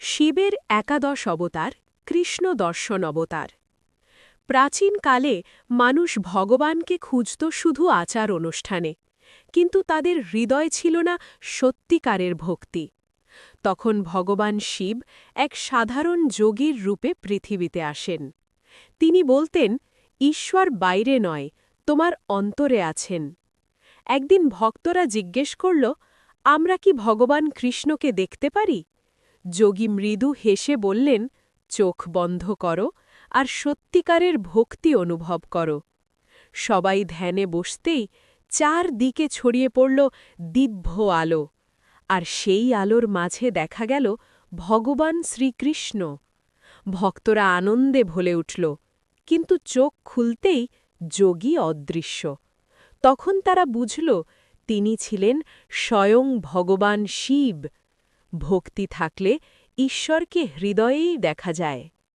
শিবের একাদশ অবতার কৃষ্ণ দর্শন অবতার। প্রাচীনকালে মানুষ ভগবানকে খুঁজত শুধু আচার অনুষ্ঠানে, কিন্তু তাদের হৃদয় ছিল না সত্যিকারের ভক্তি। তখন ভগবান শিব এক সাধারণ যোগীর রূপে পৃথিবীতে আসেন। তিনি বলতেন, ঈশ্বর বাইরে নয়, তোমার অন্তরে আছেন। একদিন ভক্তরা জিজ্ঞেস করল, আমরা কি ভগবান কৃষ্ণকে দেখতে পারি? যোগী মৃদু হেসে বললেন, চোখ বন্ধ করো আর সত্যিকারের ভক্তি অনুভব করো। সবাই ধ্যানে বসতেই চারদিকে ছড়িয়ে পড়ল দিব্য আলো, আর সেই আলোর মাঝে দেখা গেল ভগবান শ্রীকৃষ্ণ। ভক্তরা আনন্দে ভরে উঠল, কিন্তু চোখ খুলতেই যোগী অদৃশ্য। তখন তারা বুঝল, তিনি ছিলেন স্বয়ং ভগবান শিব। ভক্তি থাকলে ঈশ্বরকে হৃদয়েই দেখা যায়।